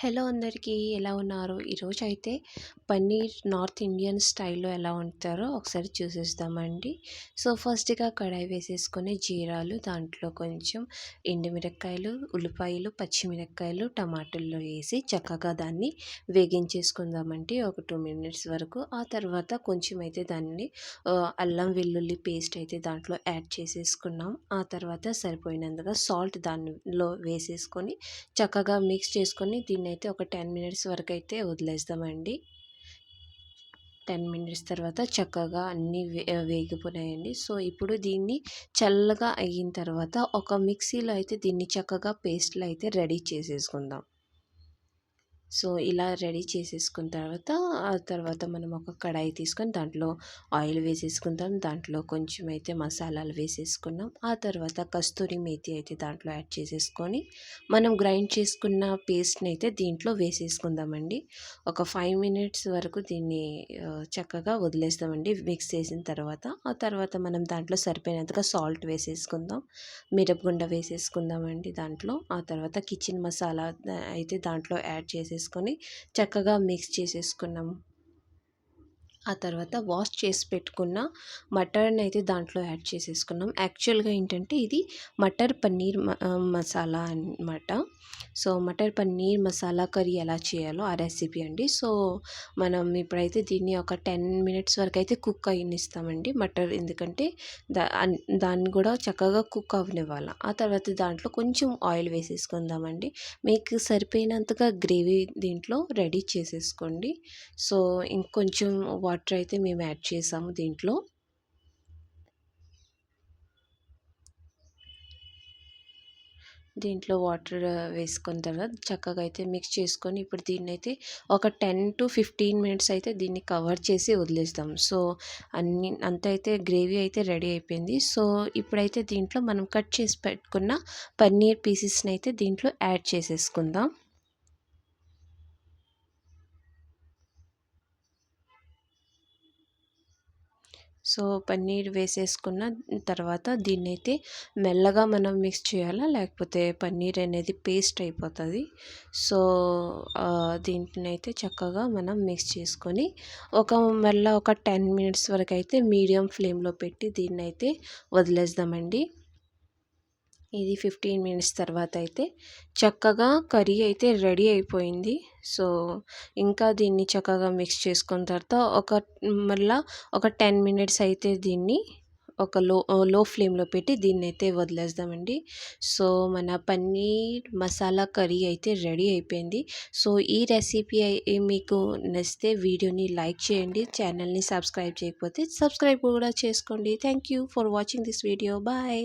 Hello అందరికీ ఎలా ఉన్నారు? ఈరోజైతే పన్నీర్ నార్త్ ఇండియన్ స్టైల్‌లో ఎలా వండుతారో ఒకసారి చూసేద్దామండి. సో, ఫస్ట్‌గా కడాయి వేసేసుకొని జీరాలు, దాంట్లో కొంచెం ఎండుమిరపకాయలు, ఉల్లిపాయలు, పచ్చిమిరపకాయలు, టమాటాలు వేసి చక్కగా దాన్ని వేగించేసుకుందామండి. ఒక 2 మినిట్స్ వరకు. ఆ తర్వాత కొంచెం అయితే దాన్ని అల్లం వెల్లుల్లి పేస్ట్ అయితే దాంట్లో యాడ్ చేసేసుకున్నాం. ఆ తర్వాత సరిపోయినంతగా సాల్ట్ దానిలో వేసేసుకొని చక్కగా మిక్స్ చేసుకొని దీన్నైతే ఒక 10 మినిట్స్ వరకు అయితే వదిలేస్తామండి. 10 మినిట్స్ తర్వాత చక్కగా అన్నీ వేగిపోయాయండి. సో, ఇప్పుడు దీన్ని చల్లగా అయిన తర్వాత ఒక మిక్సీలో అయితే దీన్ని చక్కగా పేస్ట్‌లో అయితే రెడీ చేసేసుకుందాం. సో, ఇలా రెడీ చేసేసుకున్న తర్వాత, ఆ తర్వాత మనం ఒక కడాయి తీసుకొని దాంట్లో ఆయిల్ వేసేసుకుందాం. దాంట్లో కొంచెం అయితే మసాలాలు వేసేసుకున్నాం. ఆ తర్వాత కస్తూరి మేతి అయితే దాంట్లో యాడ్ చేసేసుకొని, మనం గ్రైండ్ చేసుకున్న పేస్ట్‌ని అయితే దీంట్లో వేసేసుకుందామండి. ఒక 5 మినిట్స్ వరకు దీన్ని చక్కగా వదిలేస్తామండి మిక్స్ చేసిన తర్వాత. ఆ తర్వాత మనం దాంట్లో సరిపోయినంతగా సాల్ట్ వేసేసుకుందాం. మిరపగుండ వేసేసుకుందామండి దాంట్లో. ఆ తర్వాత కిచెన్ మసాలా అయితే దాంట్లో యాడ్ చేసేసుకొని చక్కగా మిక్స్ చేసేసుకున్నాము. ఆ తర్వాత వాష్ చేసి పెట్టుకున్న మటర్‌ని అయితే దాంట్లో యాడ్ చేసేసుకున్నాం. యాక్చువల్‌గా ఏంటంటే ఇది మటర్ పన్నీర్ మసాలా అనమాట. సో, మటర్ పన్నీర్ మసాలా కర్రీ ఎలా చేయాలో ఆ రెసిపీ అండి. సో, మనం ఇప్పుడైతే దీన్ని ఒక 10 మినిట్స్ వరకైతే కుక్ అయ్యనిస్తామండి మటర్. ఎందుకంటే దాన్ని కూడా చక్కగా కుక్ అవ్వనివ్వాల. ఆ తర్వాత దాంట్లో కొంచెం ఆయిల్ వేసేసుకుందామండి. మీకు సరిపోయినంతగా గ్రేవీ దీంట్లో రెడీ చేసేసుకోండి. సో, ఇంకొంచెం వాటర్ అయితే మేము యాడ్ చేసాము దీంట్లో. దీంట్లో వాటర్ వేసుకున్న తర్వాత చక్కగా అయితే మిక్స్ చేసుకొని ఇప్పుడు దీన్నైతే ఒక 10-15 మినిట్స్ అయితే దీన్ని కవర్ చేసి వదిలేస్తాం. సో, అంత అయితే గ్రేవీ అయితే రెడీ అయిపోయింది. సో, ఇప్పుడైతే దీంట్లో మనం కట్ చేసి పెట్టుకున్న పన్నీర్ పీసెస్‌ని అయితే దీంట్లో యాడ్ చేసేసుకుందాం. సో, పన్నీర్ వేసేసుకున్న తర్వాత దీన్నైతే మెల్లగా మనం మిక్స్ చేయాలా, లేకపోతే పన్నీర్ అనేది పేస్ట్ అయిపోతుంది. సో, దీంట్నైతే చక్కగా మనం మిక్స్ చేసుకొని మళ్ళీ ఒక 10 మినిట్స్ వరకు అయితే మీడియం ఫ్లేమ్లో పెట్టి దీన్నైతే వదిలేద్దామండి. ఇది 15 మినిట్స్ తర్వాత అయితే చక్కగా కర్రీ అయితే రెడీ అయిపోయింది. సో, ఇంకా దీన్ని చక్కగా మిక్స్ చేసుకున్న తర్వాత మళ్ళా ఒక 10 మినిట్స్ అయితే దీన్ని ఒక లో ఫ్లేమ్లో పెట్టి దీన్నైతే వదిలేద్దామండి. సో, మన పన్నీర్ మసాలా కర్రీ అయితే రెడీ అయిపోయింది. సో, ఈ రెసిపీ మీకు నచ్చితే వీడియోని లైక్ చేయండి. ఛానల్ని సబ్స్క్రైబ్ చేయకపోతే సబ్స్క్రైబ్ కూడా చేసుకోండి. Thank you for watching this video. Bye.